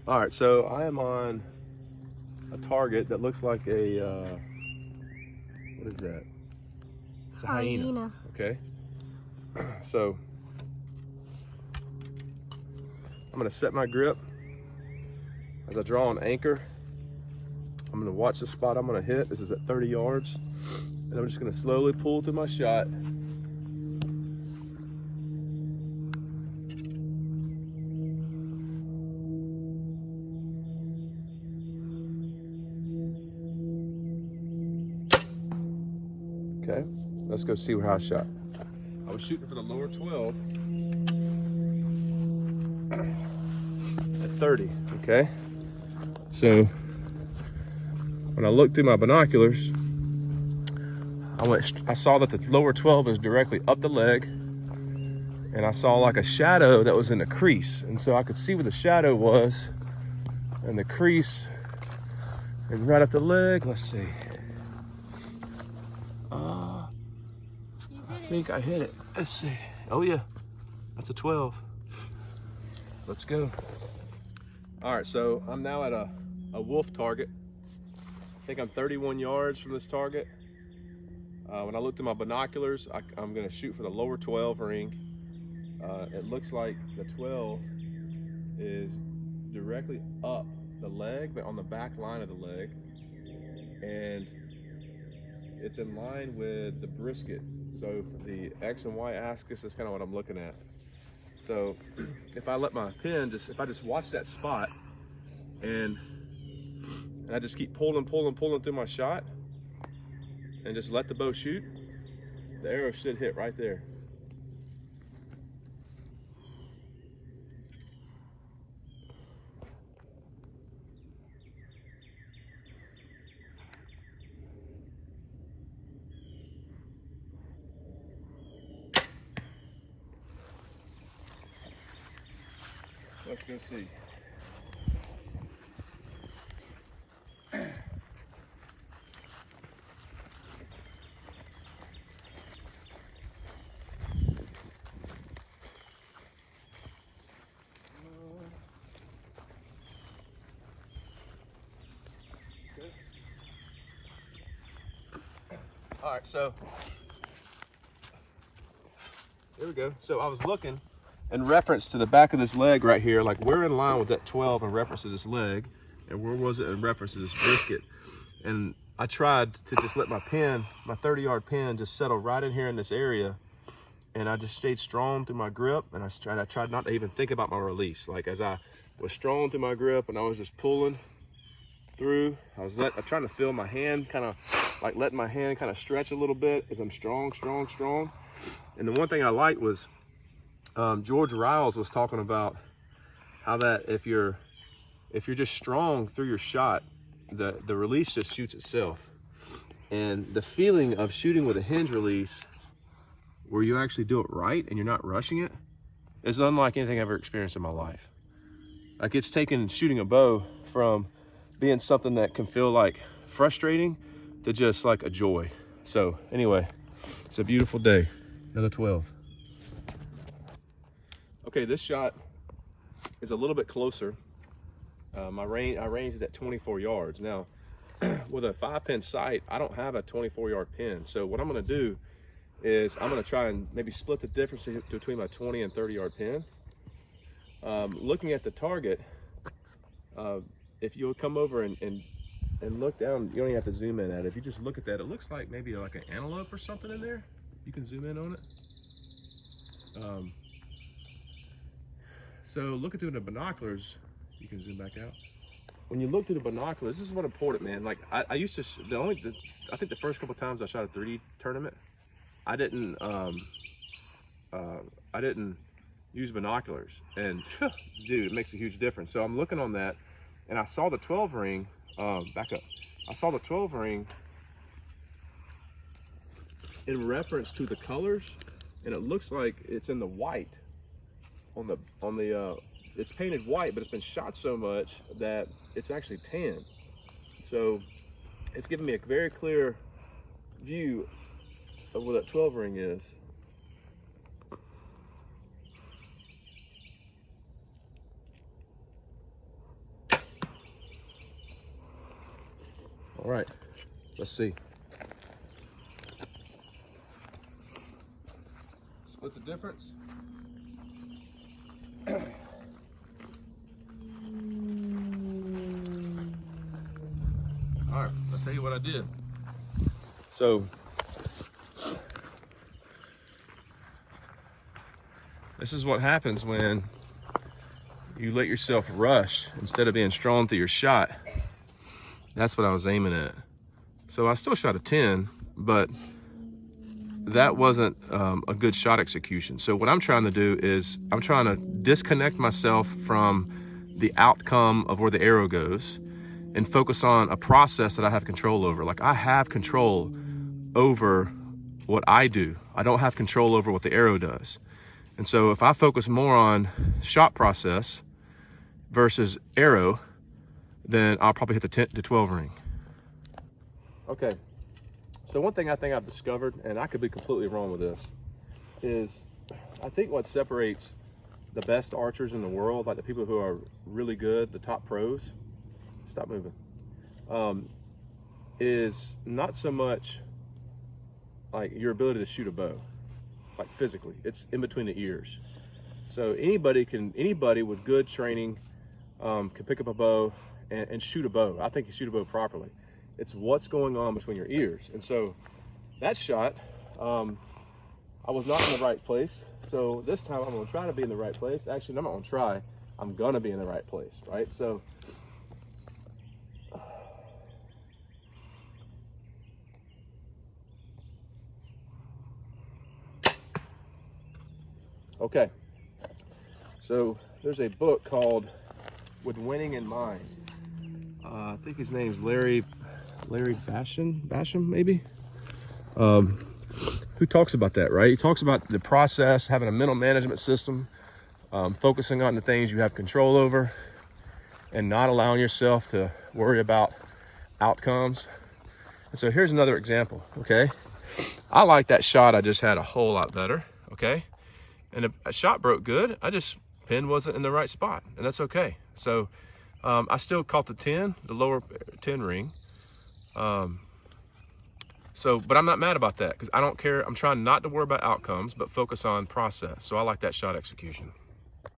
All right, so I am on a target that looks like a, what is that? It's a hyena. Okay. So I'm gonna set my grip as I draw an anchor. I'm gonna watch the spot I'm gonna hit. This is at 30 yards. And I'm just gonna slowly pull through my shot. Okay, let's go see how I shot. I was shooting for the lower 12 at 30, okay? So when I looked through my binoculars, I saw that the lower 12 is directly up the leg, and I saw like a shadow that was in a crease. And so I could see where the shadow was and the crease, and right up the leg, let's see. I think I hit it. Let's see. Oh yeah, that's a 12. Let's go. All right, so I'm now at a wolf target. I think I'm 31 yards from this target. When I looked at my binoculars, I'm gonna shoot for the lower 12 ring. It looks like the 12 is directly up the leg, but on the back line of the leg. And it's in line with the brisket. So the X and Y axis is kind of what I'm looking at. So if I let my pin, if I just watch that spot and I just keep pulling through my shot and just let the bow shoot, the arrow should hit right there. Let's go see. All right, so there we go. So I was looking in reference to the back of this leg right here, like we're in line with that 12 in reference to this leg, and where was it in reference to this brisket? And I tried to just let my pin, my 30-yard pin, just settle right in here in this area, and I just stayed strong through my grip, and I tried not to even think about my release. Like as I was strong through my grip and I was just pulling through, I'm trying to feel my hand, kind of like letting my hand kind of stretch a little bit as I'm strong. And the one thing I liked was George Riles was talking about how that if you're just strong through your shot, the release just shoots itself. And the feeling of shooting with a hinge release where you actually do it right and you're not rushing it is unlike anything I've ever experienced in my life. Like it's taken shooting a bow from being something that can feel like frustrating to just like a joy. So anyway, it's a beautiful day. Another 12. Okay, this shot is a little bit closer. I range is at 24 yards. Now, with a 5-pin sight, I don't have a 24-yard pin. So what I'm gonna do is I'm gonna try and maybe split the difference between my 20 and 30-yard pin. Looking at the target, if you'll come over and look down, you don't even have to zoom in at it. If you just look at that, it looks like maybe like an antelope or something in there. You can zoom in on it. So looking through the binoculars, you can zoom back out. When you look through the binoculars, this is what important, man. Like I used to, I think the first couple times I shot a 3D tournament, I didn't use binoculars, and dude, it makes a huge difference. So I'm looking on that, and I saw the 12 ring. Back up. I saw the 12 ring in reference to the colors, and it looks like it's in the white on the it's painted white, but it's been shot so much that it's actually tan. So it's giving me a very clear view of where that 12 ring is. All right, let's see. Split the difference. All right, I'll tell you what I did. So this is what happens when you let yourself rush instead of being strong through your shot. That's what I was aiming at. So I still shot a 10, but that wasn't a good shot execution. So what I'm trying to do is I'm trying to disconnect myself from the outcome of where the arrow goes and focus on a process that I have control over. Like, I have control over what I do. I don't have control over what the arrow does. And so if I focus more on shot process versus arrow, then I'll probably hit the 10 to 12 ring. Okay, so one thing I think I've discovered, and I could be completely wrong with this, is I think what separates the best archers in the world, like the people who are really good, the top pros, stop moving, is not so much like your ability to shoot a bow, like physically. It's in between the ears. So anybody with good training can pick up a bow and shoot a bow. I think you shoot a bow properly. It's what's going on between your ears. And so that shot, I was not in the right place. So this time I'm gonna try to be in the right place. Actually, I'm not gonna try, I'm gonna be in the right place, right? So, okay. So there's a book called With Winning in Mind. I think his name's Larry Basham, maybe? Who talks about that, right? He talks about the process, having a mental management system, focusing on the things you have control over, and not allowing yourself to worry about outcomes. And so here's another example, okay? I like that shot I just had a whole lot better, okay? And a shot broke good, pin wasn't in the right spot, and that's okay. So I still caught the 10, the lower 10 ring. But I'm not mad about that because I don't care. I'm trying not to worry about outcomes, but focus on process. So I like that shot execution.